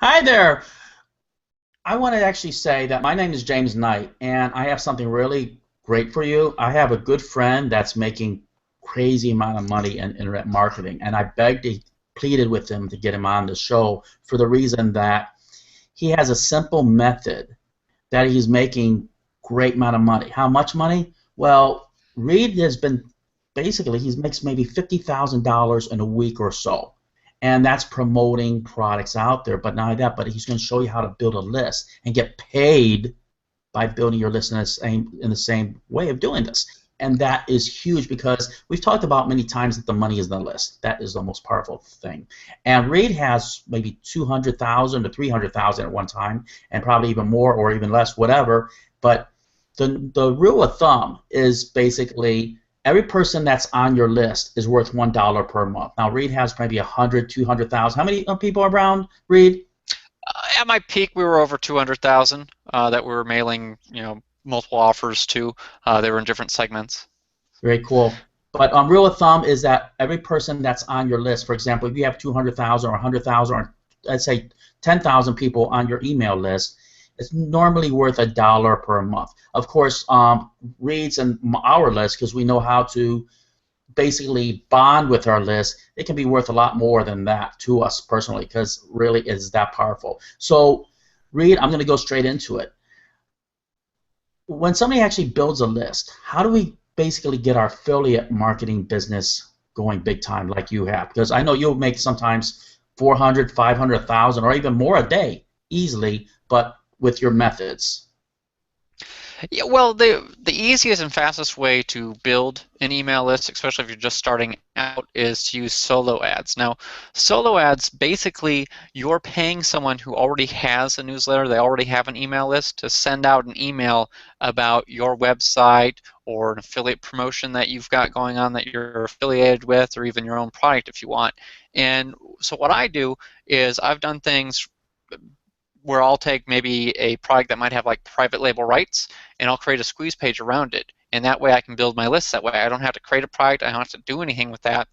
Hi there. I want to actually say that my name is James Knight, and I have something really great for you. I have a good friend that's making crazy amount of money in internet marketing, and I pleaded with him to get him on the show for the reason that he has a simple method that he's making great amount of money. How much money? Well, Reed has been basically he makes maybe $50,000 in a week or so, and that's promoting products out there. But not only that, but he's going to show you how to build a list and get paid by building your list in the same way of doing this. And that is huge because we've talked about many times that the money is in the list. That is the most powerful thing. And Reed has maybe 200,000 to 300,000 at one time, and probably even more or even less, whatever. But the rule of thumb is basically every person that's on your list is worth $1 per month. Now Reed has maybe 100, 200,000. How many people are around Reed? At my peak, we were over 200,000 that we were mailing, multiple offers to. They were in different segments. Very cool. But rule of thumb is that every person that's on your list, for example, if you have 200,000 or 100,000 or let's say 10,000 people on your email list, it's normally worth $1 per month. Of course, Reed's and our list, because we know how to basically bond with our list, it can be worth a lot more than that to us personally, because really it's that powerful. So, Reed, I'm going to go straight into it. When somebody actually builds a list, how do we basically get our affiliate marketing business going big time like you have? Because I know you'll make sometimes 400, 500,000, or even more a day easily, but with your methods. Yeah, well, the easiest and fastest way to build an email list, especially if you're just starting out, is to use solo ads. Now, solo ads, basically, you're paying someone who already has a newsletter, they already have an email list, to send out an email about your website or an affiliate promotion that you've got going on that you're affiliated with, or even your own product if you want. And so what I do is I've done things where I'll take maybe a product that might have like private label rights, and I'll create a squeeze page around it. And that way I can build my list that way. I don't have to create a product. I don't have to do anything with that.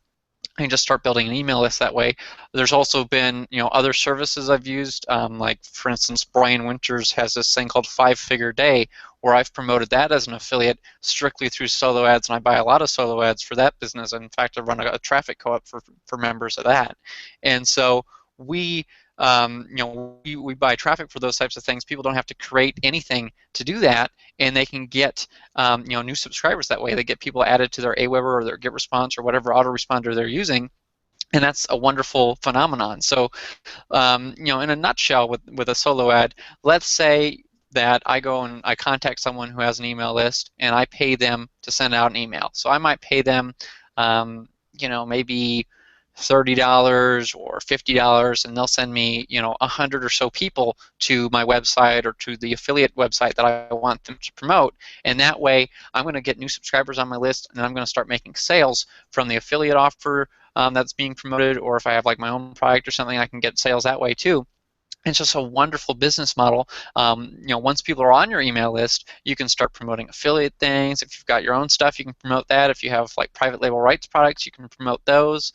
I can just start building an email list that way. There's also been, other services I've used, like for instance, Brian Winters has this thing called 5-Figure Day, where I've promoted that as an affiliate strictly through solo ads, and I buy a lot of solo ads for that business. In fact, I run a traffic co-op for members of that. And so we we buy traffic for those types of things. People don't have to create anything to do that, and they can get new subscribers that way. They get people added to their Aweber or their GetResponse or whatever autoresponder they're using, and that's a wonderful phenomenon. So, in a nutshell, with a solo ad, let's say that I go and I contact someone who has an email list, and I pay them to send out an email. So I might pay them, maybe $30 or $50, and they'll send me 100 or so people to my website or to the affiliate website that I want them to promote. And that way I'm going to get new subscribers on my list, and I'm going to start making sales from the affiliate offer that's being promoted. Or if I have like my own product or something, I can get sales that way too. It's just a wonderful business model. Once people are on your email list, you can start promoting affiliate things. If you've got your own stuff, you can promote that. If you have like private label rights products, you can promote those.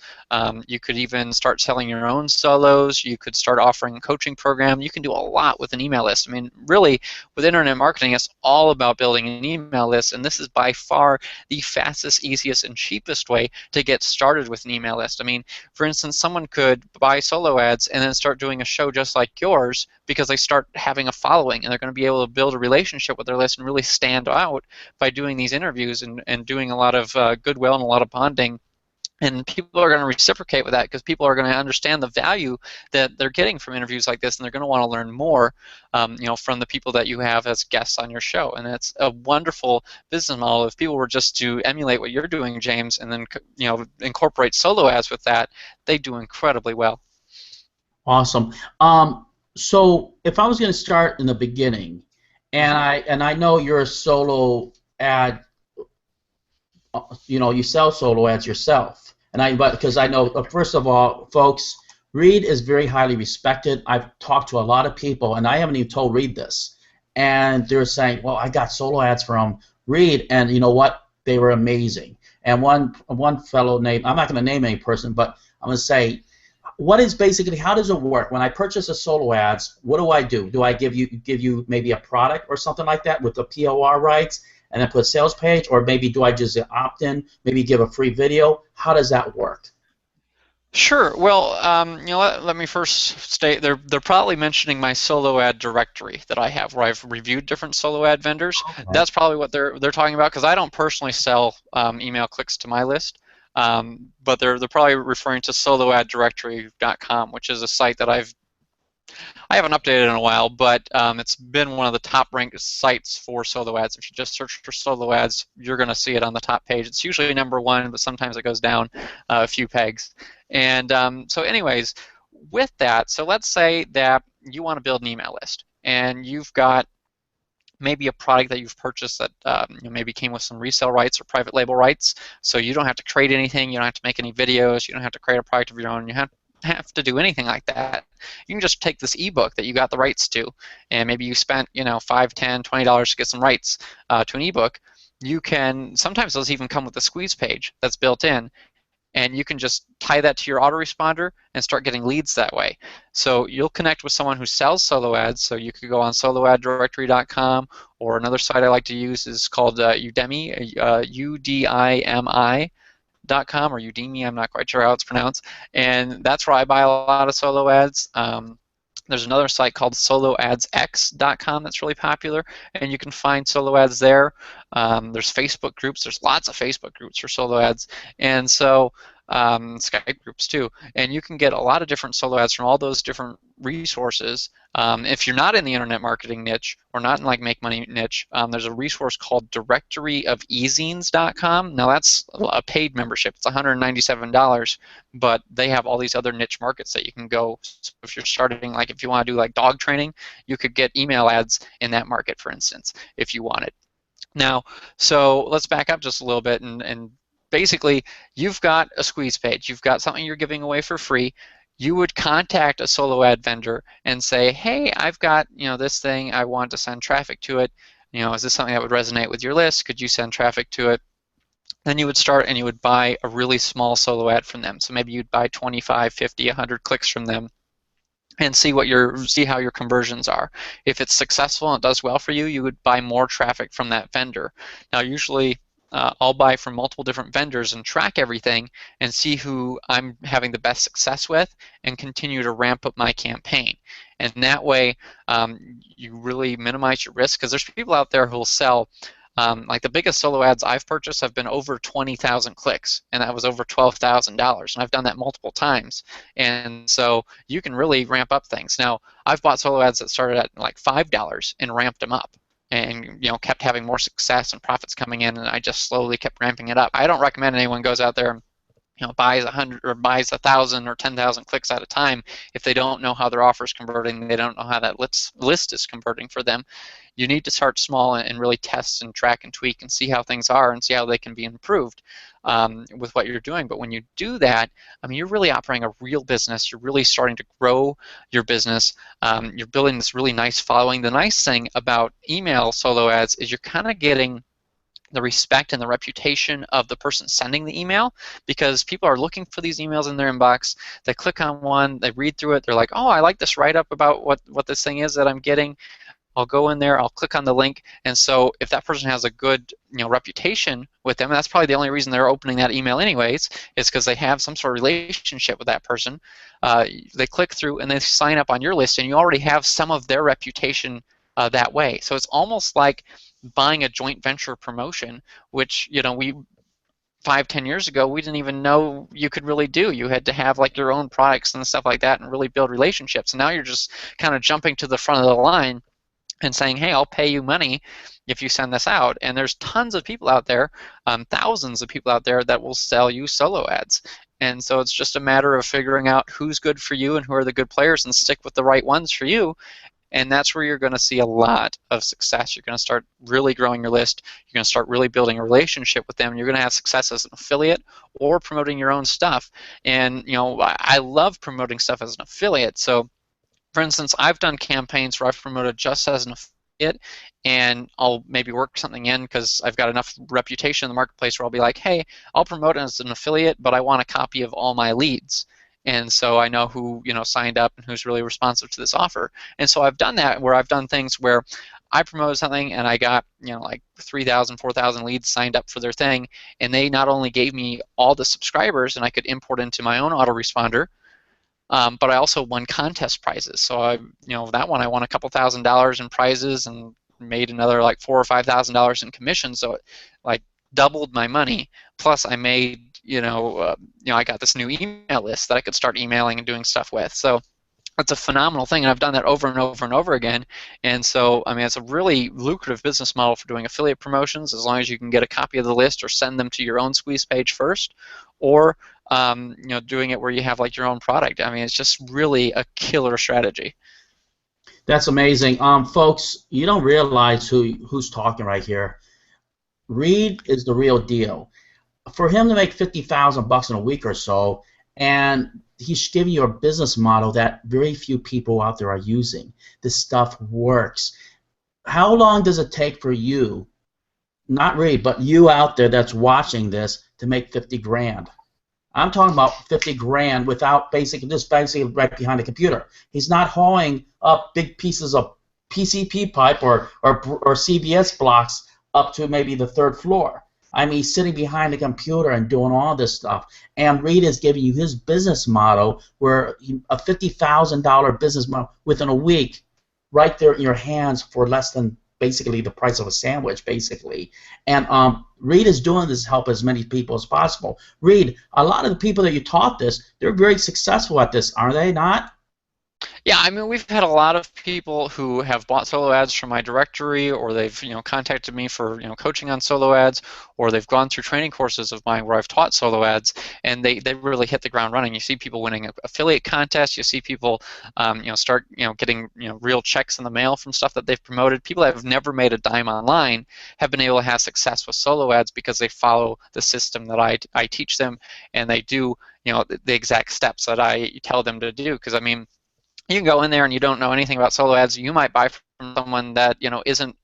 You could even start selling your own solos. You could start offering a coaching program. You can do a lot with an email list. I mean, really, with internet marketing, it's all about building an email list, and this is by far the fastest, easiest, and cheapest way to get started with an email list. I mean, for instance, someone could buy solo ads and then start doing a show just like yours because they start having a following, and they're going to be able to build a relationship with their list and really stand out by doing these interviews and doing a lot of goodwill and a lot of bonding. And people are going to reciprocate with that because people are going to understand the value that they're getting from interviews like this, and they're going to want to learn more, from the people that you have as guests on your show. And it's a wonderful business model. If people were just to emulate what you're doing, James, and then incorporate solo ads with that, they do incredibly well. Awesome. So if I was going to start in the beginning, and hmm I know you're a solo ad, you sell solo ads yourself, and but because I know first of all, folks, Reed is very highly respected. I've talked to a lot of people, and I haven't even told Reed this, and they're saying, well, I got solo ads from Reed, and you know what? They were amazing. And one fellow named, I'm not going to name any person, but I'm going to say what is basically, how does it work? When I purchase a solo ads, what do I do? Do I give you maybe a product or something like that with the POR rights and then put sales page, or maybe do I just opt in, maybe give a free video? How does that work? Sure. Well, let me first state they're probably mentioning my solo ad directory that I have, where I've reviewed different solo ad vendors. Okay. That's probably what they're talking about, because I don't personally sell email clicks to my list, but they're probably referring to soloaddirectory.com, which is a site that I haven't updated in a while, but it's been one of the top ranked sites for solo ads. If you just search for solo ads, you're going to see it on the top page. It's usually number one, but sometimes it goes down a few pegs. And so anyways, with that, so let's say that you want to build an email list, and you've got maybe a product that you've purchased that maybe came with some resale rights or private label rights, so you don't have to create anything, you don't have to make any videos, you don't have to create a product of your own, you have to do anything like that. You can just take this ebook that you got the rights to, and maybe you spent $5, $10, $20 to get some rights to an ebook. You can, sometimes those even come with a squeeze page that's built in, and you can just tie that to your autoresponder and start getting leads that way. So you'll connect with someone who sells solo ads, so you could go on soloaddirectory.com, or another site I like to use is called Udemy, Udimi.com, or Udemy, I'm not quite sure how it's pronounced, and that's where I buy a lot of solo ads. There's another site called soloadsx.com that's really popular, and you can find solo ads there. There's Facebook groups. There's lots of Facebook groups for solo ads, and so Skype groups too. And you can get a lot of different solo ads from all those different resources. If you're not in the internet marketing niche or not in like make money niche, there's a resource called directoryofezines.com. Now that's a paid membership. It's $197, but they have all these other niche markets that you can go. So if you're starting, like if you want to do like dog training, you could get email ads in that market, for instance, if you wanted. Now, so let's back up just a little bit, and basically you've got a squeeze page. You've got something you're giving away for free. You would contact a solo ad vendor and say, hey, I've got this thing, I want to send traffic to it. Is this something that would resonate with your list? Could you send traffic to it? Then you would start and you would buy a really small solo ad from them. So maybe you'd buy 25, 50, 100 clicks from them and see how your conversions are. If it's successful and it does well for you, you would buy more traffic from that vendor. Now usually I'll buy from multiple different vendors and track everything and see who I'm having the best success with and continue to ramp up my campaign. And that way you really minimize your risk, because there's people out there who will sell like the biggest solo ads I've purchased have been over 20,000 clicks, and that was over $12,000, and I've done that multiple times. And so you can really ramp up things. Now, I've bought solo ads that started at like $5 and ramped them up, and kept having more success and profits coming in, and I just slowly kept ramping it up. I don't recommend anyone goes out there and buys 100 or buys 1,000 or 10,000 clicks at a time if they don't know how their offer is converting, they don't know how that list is converting for them. You need to start small and really test and track and tweak and see how things are and see how they can be improved with what you're doing. But when you do that, you're really operating a real business. You're really starting to grow your business. You're building this really nice following. The nice thing about email solo ads is you're kind of getting the respect and the reputation of the person sending the email, because people are looking for these emails in their inbox. They click on one, they read through it, they're like, oh, I like this write-up about what this thing is that I'm getting. I'll go in there, I'll click on the link, and so if that person has a good reputation with them, and that's probably the only reason they're opening that email anyways, is because they have some sort of relationship with that person. They click through and they sign up on your list, and you already have some of their reputation that way. So it's almost like buying a joint venture promotion, which we 5-10 years ago we didn't even know you could really do. You had to have like your own products and stuff like that and really build relationships. And now you're just kind of jumping to the front of the line and saying, hey, I'll pay you money if you send this out. And there's tons of people out there, thousands of people out there that will sell you solo ads. And so it's just a matter of figuring out who's good for you and who are the good players and stick with the right ones for you. And that's where you're going to see a lot of success. You're going to start really growing your list. You're going to start really building a relationship with them. You're going to have success as an affiliate or promoting your own stuff. And I love promoting stuff as an affiliate. So for instance, I've done campaigns where I've promoted just as an affiliate, and I'll maybe work something in because I've got enough reputation in the marketplace where I'll be like, hey, I'll promote it as an affiliate, but I want a copy of all my leads. and so I know who signed up and who's really responsive to this offer. And so I've done that where I've done things where I promoted something and I got like 3,000, 4,000 leads signed up for their thing, and they not only gave me all the subscribers and I could import into my own autoresponder, but I also won contest prizes. So that one I won a couple $1,000s in prizes and made another like $4,000 or $5,000 in commission. So it like doubled my money. Plus I made I got this new email list that I could start emailing and doing stuff with. So it's a phenomenal thing, and I've done that over and over and over again. And so, I mean, it's a really lucrative business model for doing affiliate promotions, as long as you can get a copy of the list or send them to your own squeeze page first, or doing it where you have like your own product. I mean, it's just really a killer strategy. That's amazing. Folks, you don't realize who's talking right here. Reed is the real deal. For him to make $50,000 in a week or so, and he's giving you a business model that very few people out there are using. This stuff works. How long does it take for you, not Reed, but you out there that's watching this, to make 50 grand? I'm talking about 50 grand without basically right behind the computer. He's not hauling up big pieces of PCP pipe or CBS blocks up to maybe the 3rd floor. I mean, he's sitting behind the computer and doing all this stuff. And Reed is giving you his business model, where a $50,000 business model within a week, right there in your hands for less than basically the price of a sandwich, basically. And Reed is doing this to help as many people as possible. Reed, a lot of the people that you taught this, they're very successful at this, are they not? Yeah, I mean, we've had a lot of people who have bought solo ads from my directory, or they've contacted me for coaching on solo ads, or they've gone through training courses of mine where I've taught solo ads, and they really hit the ground running. You see people winning affiliate contests. You see people start getting real checks in the mail from stuff that they've promoted. People that have never made a dime online have been able to have success with solo ads because they follow the system that I teach them, and they do the exact steps that I tell them to do. Because I mean, you can go in there and you don't know anything about solo ads. You might buy from someone that isn't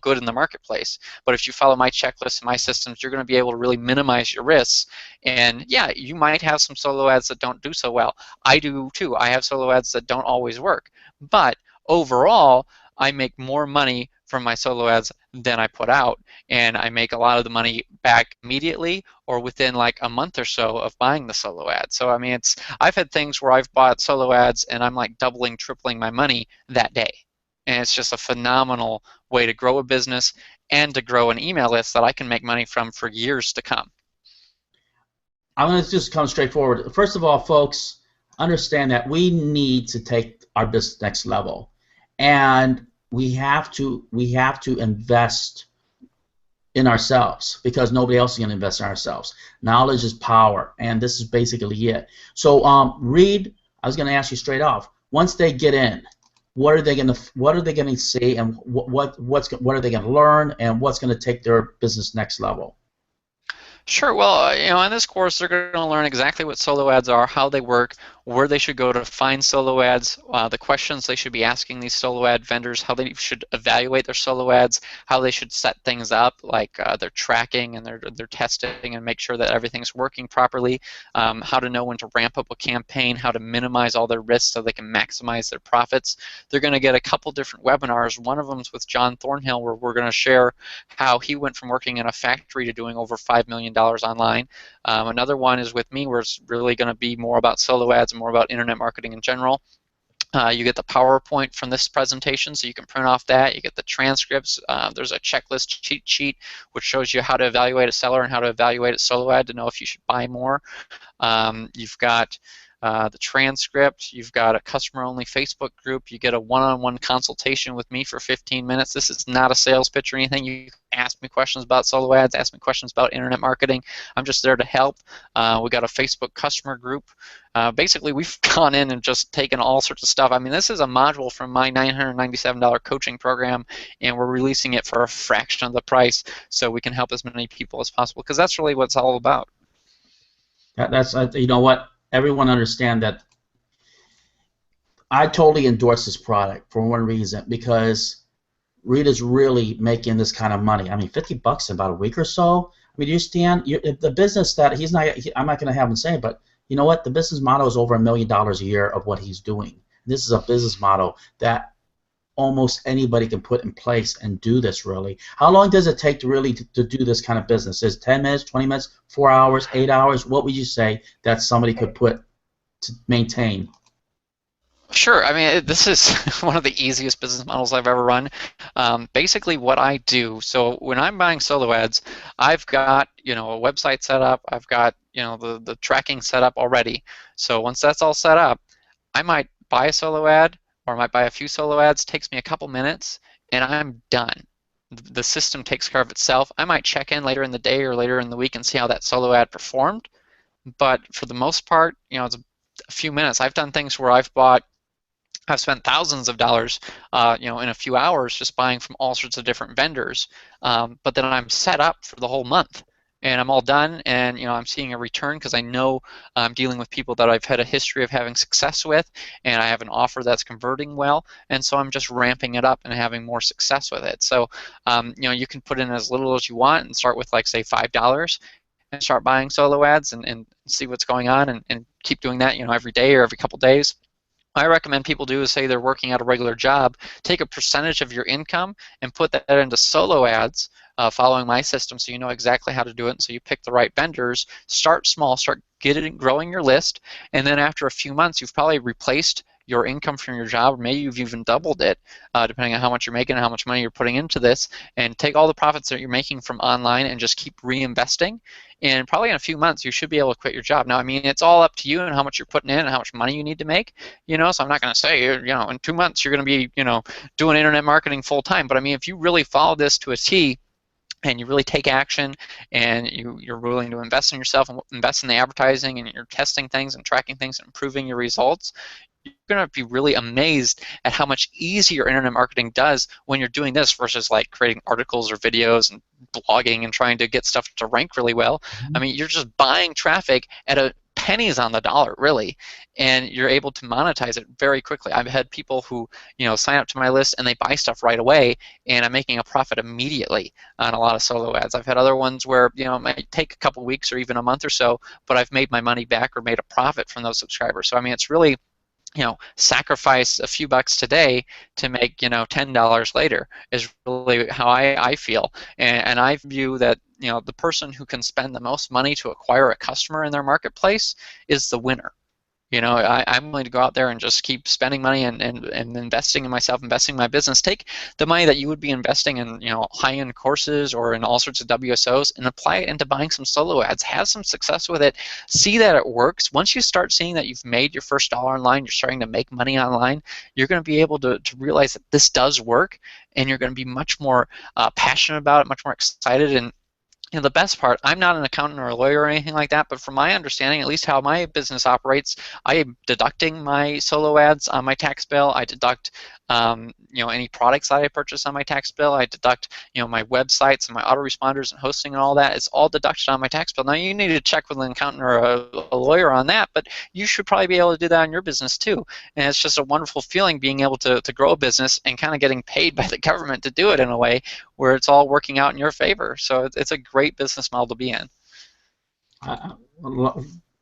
good in the marketplace. But if you follow my checklist and my systems, you're going to be able to really minimize your risks. And yeah, you might have some solo ads that don't do so well. I do too. I have solo ads that don't always work. But overall, I make more money from my solo ads than I put out, and I make a lot of the money back immediately or within like a month or so of buying the solo ad. So I mean, I've had things where I've bought solo ads and I'm like doubling, tripling my money that day. And it's just a phenomenal way to grow a business and to grow an email list that I can make money from for years to come. I'm going to just come straight forward. First of all, folks, understand that we need to take our business next level, and we have to invest in ourselves, because nobody else is going to invest in ourselves. Knowledge is power, and this is basically it. So, Reed, I was going to ask you straight off. Once they get in, what are they going to see, and what are they going to learn, and what's going to take their business next level? Sure. Well, in this course, they're going to learn exactly what solo ads are, how they work, where they should go to find solo ads, the questions they should be asking these solo ad vendors, how they should evaluate their solo ads, how they should set things up, like their tracking and their testing, and make sure that everything's working properly, how to know when to ramp up a campaign, how to minimize all their risks so they can maximize their profits. They're going to get a couple different webinars. One of them is with John Thornhill, where we're going to share how he went from working in a factory to doing over $5 million online. Another one is with me, where it's really going to be more about solo ads and more about internet marketing in general. You get the PowerPoint from this presentation, so you can print off that. You get the transcripts. There's a checklist cheat sheet which shows you how to evaluate a seller and how to evaluate a solo ad to know if you should buy more. You've got the transcript. You've got a customer-only Facebook group. You get a one-on-one consultation with me for 15 minutes. This is not a sales pitch or anything. You can ask me questions about solo ads, ask me questions about internet marketing. I'm just there to help. We got a Facebook customer group. Basically, we've gone in and just taken all sorts of stuff. I mean, this is a module from my $997 coaching program, and we're releasing it for a fraction of the price so we can help as many people as possible, because that's really what it's all about. That's you know what? Everyone understand that I totally endorse this product for one reason, because Reed is really making this kind of money. I mean, $50 in about a week or so. I mean, you understand the business that he's not. I'm not going to have him say it, but you know what? The business model is over $1 million a year of what he's doing. This is a business model that almost anybody can put in place and do this really. How long does it take to really to do this kind of business? Is it 10 minutes, 20 minutes, 4 hours, 8 hours? What would you say that somebody could put to maintain? Sure. I mean, this is one of the easiest business models I've ever run. Basically, what I do, so when I'm buying solo ads, I've got, a website set up. I've got, the tracking set up already. So once that's all set up, I might buy a solo ad, or I might buy a few solo ads. Takes me a couple minutes, and I'm done. The system takes care of itself. I might check in later in the day or later in the week and see how that solo ad performed. But for the most part, it's a few minutes. I've done things where I've spent thousands of dollars, in a few hours just buying from all sorts of different vendors. But then I'm set up for the whole month, and I'm all done, and I'm seeing a return because I know I'm dealing with people that I've had a history of having success with, and I have an offer that's converting well, and so I'm just ramping it up and having more success with it. So, you can put in as little as you want and start with, like, say, $5. And start buying solo ads and see what's going on, and keep doing that, every day or every couple days. I recommend people do is say they're working at a regular job, take a percentage of your income and put that into solo ads following my system so you know exactly how to do it, and so you pick the right vendors. Start small, start growing your list, and then after a few months you've probably replaced your income from your job, or maybe you've even doubled it, depending on how much you're making and how much money you're putting into this, and take all the profits that you're making from online and just keep reinvesting. And probably in a few months you should be able to quit your job. Now, I mean, it's all up to you and how much you're putting in and how much money you need to make, so I'm not going to say, in 2 months you're going to be, doing internet marketing full time. But I mean, if you really follow this to a T, and you really take action, and you're willing to invest in yourself and invest in the advertising, and you're testing things and tracking things and improving your results, you're going to be really amazed at how much easier internet marketing does when you're doing this versus like creating articles or videos and blogging and trying to get stuff to rank really well. I mean, you're just buying traffic at pennies on the dollar, really, and you're able to monetize it very quickly. I've had people who, sign up to my list and they buy stuff right away, and I'm making a profit immediately on a lot of solo ads. I've had other ones where, it might take a couple weeks or even a month or so, but I've made my money back or made a profit from those subscribers. So I mean, it's really, sacrifice a few bucks today to make, $10 later is really how I feel. And I view that, the person who can spend the most money to acquire a customer in their marketplace is the winner. I'm willing to go out there and just keep spending money and investing in myself, investing in my business. Take the money that you would be investing in, high-end courses or in all sorts of WSOs and apply it into buying some solo ads. Have some success with it. See that it works. Once you start seeing that you've made your first dollar online, you're starting to make money online, you're going to be able to realize that this does work, and you're going to be much more passionate about it, much more excited. And the best part, I'm not an accountant or a lawyer or anything like that, but from my understanding, at least how my business operates, I am deducting my solo ads on my tax bill. I deduct any products that I purchase on my tax bill. I deduct my websites and my autoresponders and hosting and all that. It's all deducted on my tax bill. Now, you need to check with an accountant or a lawyer on that, but you should probably be able to do that on your business too. And it's just a wonderful feeling being able to grow a business and kind of getting paid by the government to do it in a way where it's all working out in your favor. So it's a great business model to be in.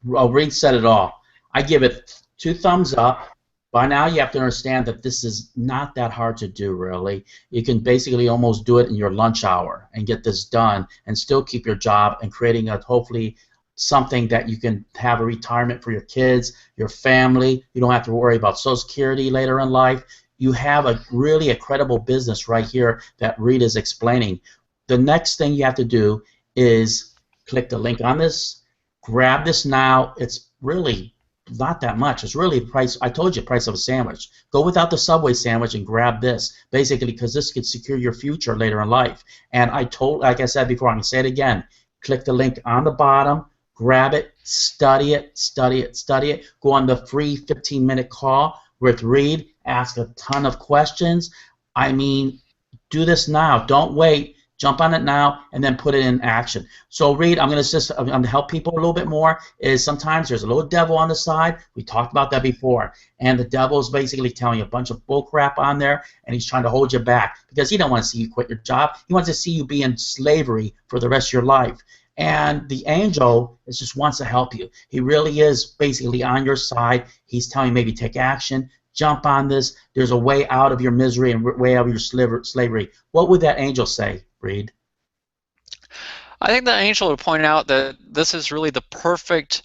Reed said it all. I give it 2 thumbs up. By now you have to understand that this is not that hard to do, really. You can basically almost do it in your lunch hour and get this done and still keep your job and creating hopefully something that you can have a retirement for your kids, your family. You don't have to worry about Social Security later in life. You have really a credible business right here that Reed is explaining. The next thing you have to do is click the link on this, grab this now. It's really not that much. It's really the price. I told you, price of a sandwich. Go without the Subway sandwich and grab this, basically, because this could secure your future later in life. And like I said before, I'm going to say it again. Click the link on the bottom, grab it, study it, study it, study it. Go on the free 15-minute call with Reed. Ask a ton of questions. I mean, do this now. Don't wait. Jump on it now and then put it in action. So Reed, I'm going to help people a little bit more. Is sometimes there's a little devil on the side. We talked about that before, and the devil is basically telling you a bunch of bull crap on there, and he's trying to hold you back because he don't want to see you quit your job. He wants to see you be in slavery for the rest of your life. And the angel is just wants to help you. He really is basically on your side. He's telling you maybe take action, jump on this. There's a way out of your misery and way out of your slavery. What would that angel say, Reed? I think the angel would point out that this is really the perfect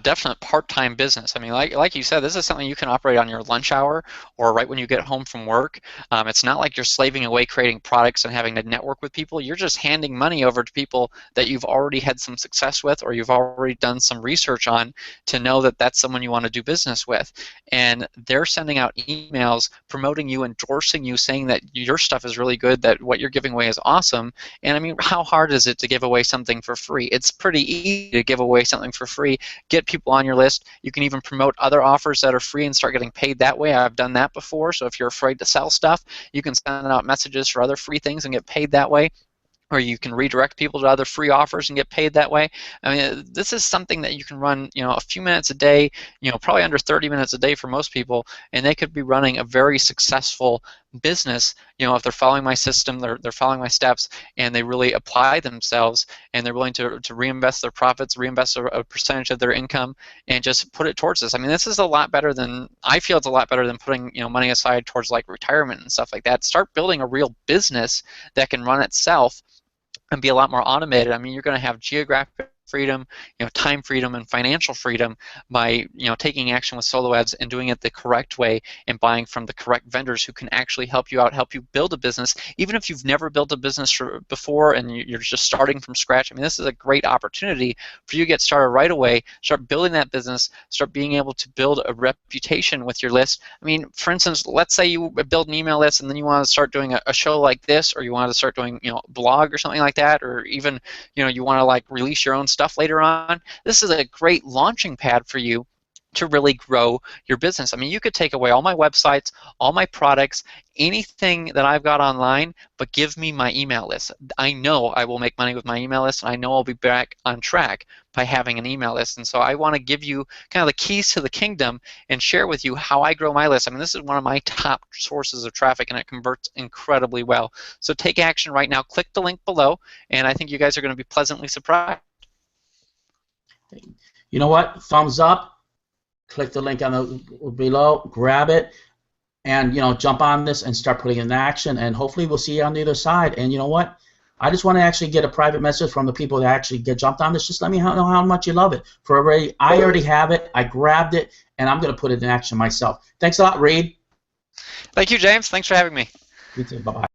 definite part-time business. I mean, like you said, this is something you can operate on your lunch hour or right when you get home from work. It's not like you're slaving away creating products and having to network with people. You're just handing money over to people that you've already had some success with or you've already done some research on to know that that's someone you want to do business with. And they're sending out emails promoting you, endorsing you, saying that your stuff is really good, that what you're giving away is awesome. And I mean, how hard is it to give away something for free? It's pretty easy to give away something for free. Get people on your list. You can even promote other offers that are free and start getting paid that way. I've done that before. So if you're afraid to sell stuff, you can send out messages for other free things and get paid that way. Or you can redirect people to other free offers and get paid that way. I mean, this is something that you can run, a few minutes a day, probably under 30 minutes a day for most people, and they could be running a very successful business, if they're following my system, they're following my steps, and they really apply themselves, and they're willing to reinvest their profits, reinvest a percentage of their income, and just put it towards this. I mean, this is a lot better than, I feel it's a lot better than putting, money aside towards like retirement and stuff like that. Start building a real business that can run itself and be a lot more automated. I mean, you're going to have geographic freedom, time freedom, and financial freedom by, taking action with solo ads and doing it the correct way and buying from the correct vendors who can actually help you out, help you build a business, even if you've never built a business before and you're just starting from scratch. I mean, this is a great opportunity for you to get started right away, start building that business, start being able to build a reputation with your list. I mean, for instance, let's say you build an email list and then you want to start doing a show like this, or you want to start doing, blog or something like that, or even, you want to like release your own stuff later on. This is a great launching pad for you to really grow your business. I mean, you could take away all my websites, all my products, anything that I've got online, but give me my email list. I know I will make money with my email list, and I know I'll be back on track by having an email list. And so I want to give you kind of the keys to the kingdom and share with you how I grow my list. I mean, this is one of my top sources of traffic, and it converts incredibly well. So take action right now. Click the link below, and I think you guys are going to be pleasantly surprised. You know what? Thumbs up. Click the link on the below. Grab it, and jump on this and start putting it in action. And hopefully, we'll see you on the other side. And you know what? I just want to actually get a private message from the people that actually get jumped on this. Just let me know how much you love it. I already have it. I grabbed it, and I'm going to put it in action myself. Thanks a lot, Reed. Thank you, James. Thanks for having me. You too. Bye-bye.